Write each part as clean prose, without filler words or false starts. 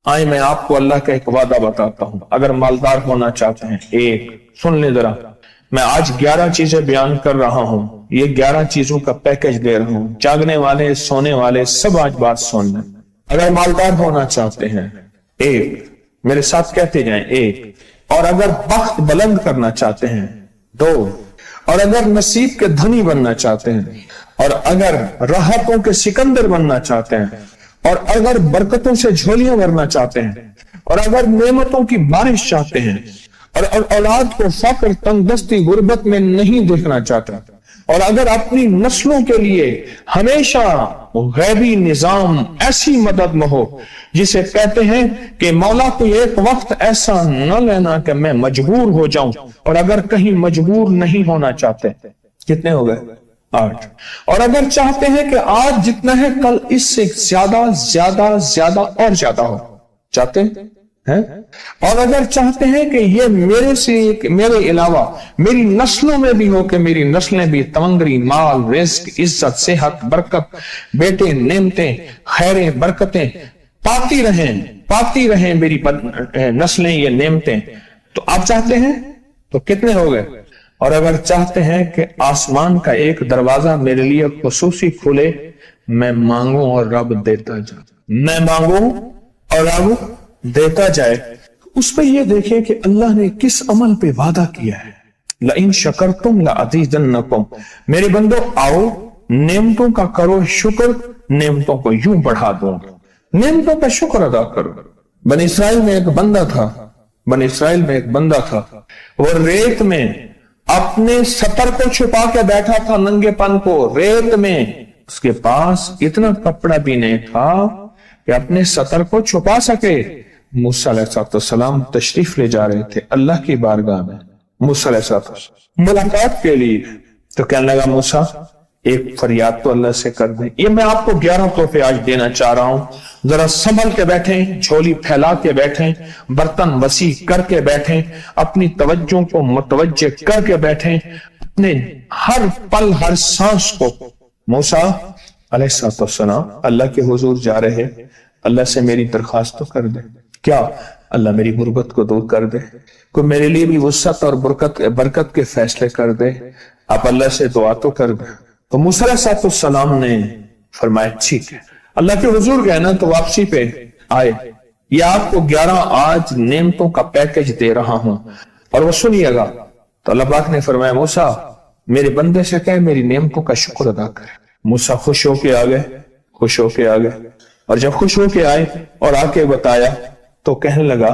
آئے میں آپ کو اللہ کا ایک وعدہ بتاتا ہوں، اگر مالدار ہونا چاہتے ہیں، ایک سن لیں ذرا، میں آج 11 چیزیں بیان کر رہا ہوں، یہ 11 چیزوں کا پیکج دے رہا ہوں، جاگنے والے سونے والے سب آج بات سن لیں۔ اگر مالدار ہونا چاہتے ہیں، ایک، میرے ساتھ کہتے جائیں، ایک، اور اگر بخت بلند کرنا چاہتے ہیں، دو، اور اگر نصیب کے دھنی بننا چاہتے ہیں، اور اگر راحتوں کے سکندر بننا چاہتے ہیں، اور اگر برکتوں سے جھولیاں بھرنا چاہتے ہیں، اور اگر نعمتوں کی بارش چاہتے ہیں، اور اولاد کو فقر، تنگ دستی، غربت میں نہیں دیکھنا چاہتے، اور اگر اپنی نسلوں کے لیے ہمیشہ غیبی نظام ایسی مدد میں ہو جسے کہتے ہیں کہ مولا کو ایک وقت ایسا نہ لینا کہ میں مجبور ہو جاؤں، اور اگر کہیں مجبور نہیں ہونا چاہتے، کتنے ہو گئے؟ 8۔ اور اگر چاہتے ہیں کہ آج جتنا ہے کل اس سے زیادہ زیادہ زیادہ اور زیادہ ہو، چاہتے ہیں؟ اور اگر چاہتے ہیں کہ یہ میرے علاوہ میری نسلوں میں بھی ہو، کہ میری نسلیں بھی تمنگری، مال، رزق، عزت، صحت، برکت، بیٹے، نعمتیں، خیریں، برکتیں پاتی رہیں میری نسلیں یہ نعمتیں، تو آپ چاہتے ہیں تو کتنے ہو گئے؟ اور اگر چاہتے ہیں کہ آسمان کا ایک دروازہ میرے لیے خصوصی کھلے، میں مانگوں اور رب دیتا جائے، میں مانگوں اور رب دیتا جائے، اس پہ یہ دیکھیں کہ اللہ نے کس عمل پہ وعدہ کیا ہے۔ لَإِن شَكَرْتُمْ لَأَزِيدَنَّكُمْ، میرے بندو آؤ نعمتوں کا کرو شکر، نعمتوں کو یوں بڑھا دوں، نعمتوں کا شکر ادا کرو۔ بنی اسرائیل میں ایک بندہ تھا، وہ ریت میں اپنے سطر کو چھپا کے بیٹھا تھا، ننگے پن کو ریت میں، اس کے پاس اتنا کپڑا بھی نہیں تھا کہ اپنے سطر کو چھپا سکے۔ موسیٰ علیہ السلام تشریف لے جا رہے تھے اللہ کی بارگاہ میں، موسیٰ علیہ السلام ملاقات کے لیے، تو کہنے لگا موسیٰ ایک فریاد تو اللہ سے کر دیں۔ یہ میں آپ کو 11 تحفے آج دینا چاہ رہا ہوں، ذرا سنبھل کے بیٹھیں، جھولی پھیلا کے بیٹھیں، برتن وسیع کر کے بیٹھیں، اپنی توجہ کو متوجہ کر کے بیٹھیں، اپنے ہر پل ہر سانس کو۔ موسیٰ علیہ السلام اللہ کے حضور جا رہے، اللہ سے میری درخواست تو کر دے، کیا اللہ میری غربت کو دور کر دے، کوئی میرے لیے بھی وسعت اور برکت کے فیصلے کر دے، آپ اللہ سے دعا تو کر دیں۔ تو موسیٰ علیہ السلام نے فرمایا ٹھیک ہے، اللہ کے حضور گئے نا تو واپسی پہ آئے، یہ آپ کو 11 آج نعمتوں کا پیکج دے رہا ہوں، اور وہ سنیے گا۔ تو اللہ پاک نے فرمایا موسیٰ میرے بندے سے کہے میری نعمتوں کا شکر ادا کرے۔ موسیٰ خوش ہو کے آ گئے، اور جب خوش ہو کے آئے اور آ کے بتایا تو کہنے لگا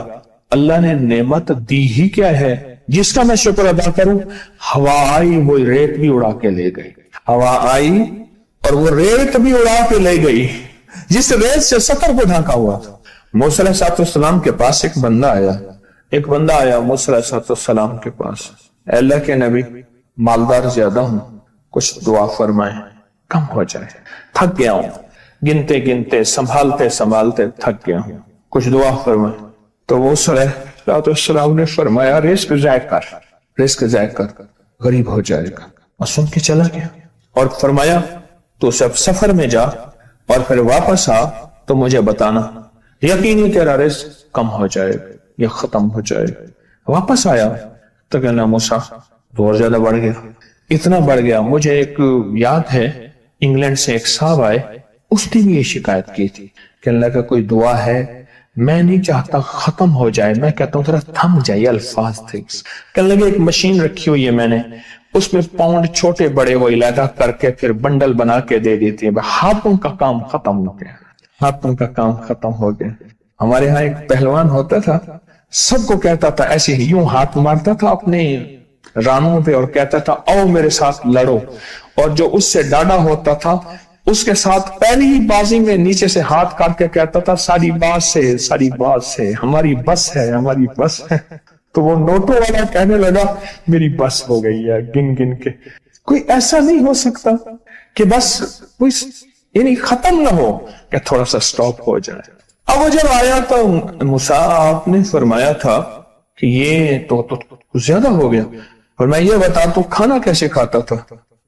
اللہ نے نعمت دی ہی کیا ہے جس کا میں شکر ادا کروں؟ ہوا آئی وہ ریت بھی اڑا کے لے گئی، ہوا آئی اور وہ ریت بھی اڑا کے لے گئی جس ریت سے سطر کو ڈھانکا ہوا تھا۔ موسیٰ علیہ السلام کے پاس ایک بندہ آیا موسیٰ علیہ السلام کے پاس، اے اللہ کے نبی مالدار زیادہ ہوں، کچھ دعا فرمائیں کم ہو جائے، تھک گیا ہوں، گنتے سنبھالتے تھک گیا ہوں، کچھ دعا فرمائیں۔ تو موسیٰ علیہ السلام نے فرمایا رزق ضائع کر غریب ہو جائے گا، اور سن کے چلا گیا، اور فرمایا تو سب سفر میں جا اور پھر واپس آ تو مجھے بتانا، یقینی تیرا رزق کم ہو جائے گا یا ختم ہو جائے گا۔ واپس آیا تو کہنا موسیٰ اور زیادہ بڑھ گیا، اتنا بڑھ گیا، مجھے ایک یاد ہے انگلینڈ سے ایک صاحب آئے، اس نے بھی یہ شکایت کی تھی کہ اللہ کا کوئی دعا ہے، میں نہیں چاہتا ختم ہو جائے، میں کہتا ہوں ذرا تھم جائے الفاظ تھے۔ کہنے لگے ایک مشین رکھی ہوئی ہے میں نے، اس میں پاؤنڈ چھوٹے بڑے وہ علیحدہ کر کے پھر بنڈل بنا کے دے دیتی ہے، ہاتھوں کا کام ختم ہو گیا۔ ہمارے ہاں ایک پہلوان ہوتا تھا، سب کو کہتا تھا ایسے ہی، یوں ہاتھ مارتا تھا اپنے رانوں پہ اور کہتا تھا آؤ میرے ساتھ لڑو، اور جو اس سے ڈاڈا ہوتا تھا اس کے ساتھ پہلی ہی بازی میں نیچے سے ہاتھ کاٹ کے کہتا تھا ساری بات سے ہماری بس ہے۔ تو وہ نوٹوں والا کہنے لگا میری بس ہو گئی ہے، گن کے کوئی ایسا نہیں ہو سکتا کہ بس کوئی یعنی ختم نہ ہو، کہ تھوڑا سا سٹاپ ہو جائے۔ اب وہ جب آیا تو موسیٰ آپ نے فرمایا تھا کہ یہ تو زیادہ ہو گیا، اور میں یہ بتا تو کھانا کیسے کھاتا تھا؟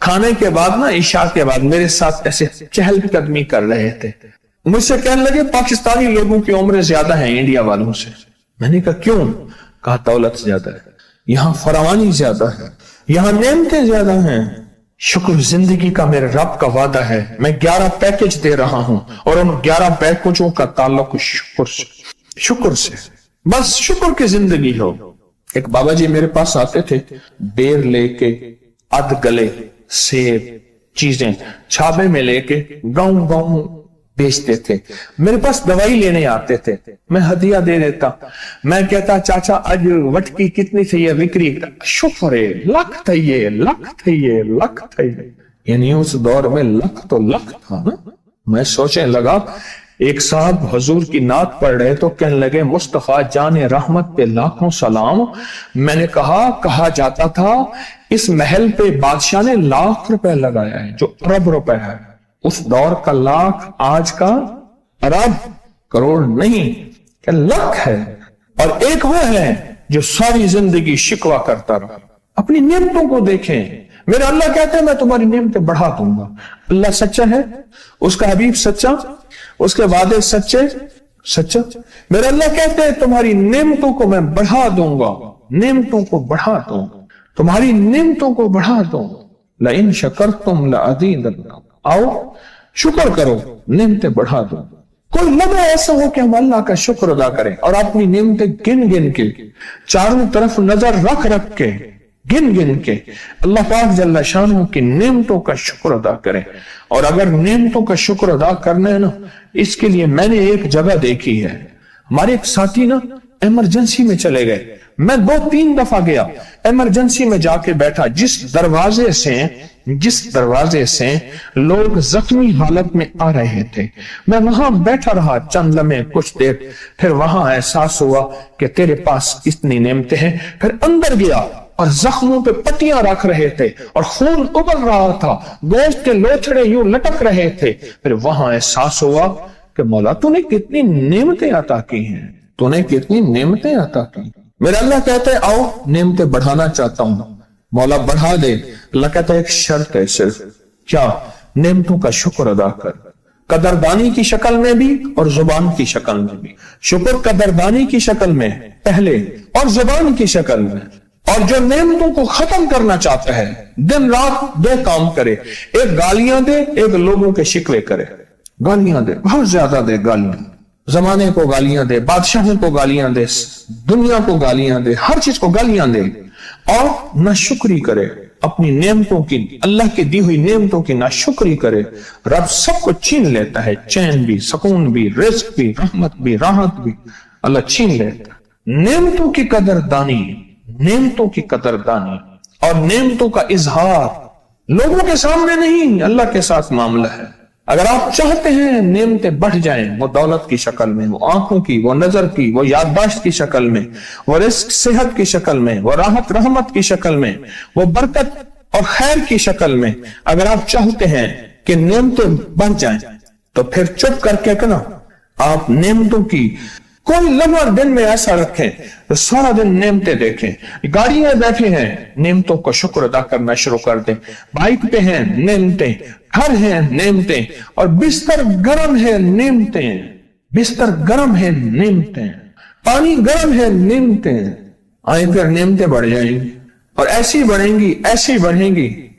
کھانے کے بعد نا عشاء کے بعد میرے ساتھ ایسے چہل قدمی کر رہے تھے. مجھ سے کہنے لگے پاکستانی لوگوں کی عمریں زیادہ ہیں انڈیا والوں سے. میں نے کہا کیوں؟ کہا دولت زیادہ ہے, یہاں فراوانی زیادہ ہے, یہاں نعمتیں زیادہ ہیں. شکر زندگی کا میرے رب کا وعدہ ہے. میں 11 پیکج دے رہا ہوں اور ان 11 پیکجوں کا تعلق شکر سے. بس شکر کی زندگی ہو. ایک بابا جی میرے پاس آتے تھے, بیر لے کے, اد گلے سیب چیزیں چھابے میں لے کے گاؤں گاؤں بیچتے تھے. میرے پاس دوائی لینے آتے تھے, میں ہدیہ دے دیتا. میں کہتا چاچا آج وٹکی کتنی تھی یہ وکری؟ شکر ہے, لکھ تھا یہ, لکھ تھا یہ, لکھ تھا یہ. یعنی اس دور میں لکھ تو لکھ تھا نا. میں سوچنے لگا, ایک صاحب حضور کی نعت پڑھ رہے تو کہنے لگے مصطفیٰ جان رحمت پہ لاکھوں سلام. میں نے کہا جاتا تھا اس محل پہ بادشاہ نے لاکھ روپے لگایا ہے, جو ارب روپے ہے. اس دور کا لاکھ آج کا ارب کروڑ نہیں کہ لاکھ ہے. اور ایک وہ ہے جو ساری زندگی شکوہ کرتا رہا. اپنی نعمتوں کو دیکھیں. میرا اللہ کہتا ہے میں تمہاری نعمتیں بڑھا دوں گا. اللہ سچا ہے, اس کا حبیب سچا, اس کے وعدے سچے سچا. میرا اللہ کہتے ہیں تمہاری نعمتوں کو میں بڑھا دوں گا, نعمتوں کو بڑھا دوں گا, تمہاری نعمتوں کو بڑھا دوں گا. لئن شکرتم لأزیدنکم, آؤ شکر کرو نعمتیں بڑھا دوں. کوئی لمحہ ایسا ہو کہ ہم اللہ کا شکر ادا کریں اور اپنی نعمتیں گن گن کے, چاروں طرف نظر رکھ رکھ کے, گن گن کے اللہ پاک جل شانہ کی نعمتوں کا شکر ادا کریں. اور اگر نعمتوں کا شکر ادا کرنا ہے نا, اس کے لیے میں نے ایک جگہ دیکھی ہے. ہمارے ایک ساتھی نا ایمرجنسی میں چلے گئے. میں 2-3 دفعہ گیا, ایمرجنسی میں جا کے بیٹھا. جس دروازے سے لوگ زخمی حالت میں آ رہے تھے, میں وہاں بیٹھا رہا چند لمحے, کچھ دیر. پھر وہاں احساس ہوا کہ تیرے پاس اتنی نعمتیں ہیں. پھر اندر گیا اور زخموں پہ پٹیاں رکھ رہے تھے اور خون ابل رہا تھا, گوشت کے لوتھڑے یوں لٹک رہے تھے. پھر وہاں احساس ہوا کہ مولا تو نے کتنی نعمتیں عطا کی ہیں, تو نے کتنی نعمتیں عطا کی. میرا اللہ کہتا ہے آؤ نعمتیں بڑھانا چاہتا ہوں, مولا بڑھا دے. اللہ کہتا ہے ایک شرط ہے صرف, کیا؟ نعمتوں کا شکر ادا کر, قدردانی کی شکل میں بھی اور زبان کی شکل میں بھی. شکر قدردانی کی شکل میں پہلے اور زبان کی شکل میں. اور جو نعمتوں کو ختم کرنا چاہتا ہے دن رات 2 کام کرے, ایک گالیاں دے, ایک لوگوں کے شکوے کرے. گالیاں دے, بہت زیادہ دے گالیاں, زمانے کو گالیاں دے, بادشاہوں کو گالیاں دے, دنیا کو گالیاں دے, ہر چیز کو گالیاں دے. اور ناشکری کرے اپنی نعمتوں کی, اللہ کی دی ہوئی نعمتوں کی ناشکری کرے. رب سب کو چھین لیتا ہے, چین بھی, سکون بھی, رزق بھی, رحمت بھی, راحت بھی, اللہ چھین لیتا ہے. نعمتوں کی قدردانی, نعمتوں کی قدردانی اور نعمتوں کا اظہار لوگوں کے سامنے نہیں, اللہ کے ساتھ معاملہ ہے. اگر آپ چاہتے ہیں نعمتیں بڑھ جائیں, وہ دولت کی شکل میں, وہ آنکھوں کی, وہ نظر کی, وہ یادداشت کی شکل میں, وہ رزق صحت کی شکل میں, وہ راحت رحمت کی شکل میں, وہ برکت اور خیر کی شکل میں, اگر آپ چاہتے ہیں کہ نعمتیں بڑھ جائیں تو پھر چپ کر کے نا آپ نعمتوں کی کوئی لمحہ دن میں ایسا رکھیں تو سارا دن نعمتیں دیکھیں. گاڑی میں بیٹھے ہیں, نعمتوں کا شکر ادا کرنا شروع کر دیں. بائک پہ ہیں, نعمتیں. گھر ہیں, نعمتیں. اور بستر گرم ہے, نعمتیں. بستر گرم ہے, نعمتیں. پانی گرم ہے, نعمتیں. آئیں پھر نعمتیں بڑھ جائیں گی اور ایسی بڑھیں گی, ایسی بڑھیں گی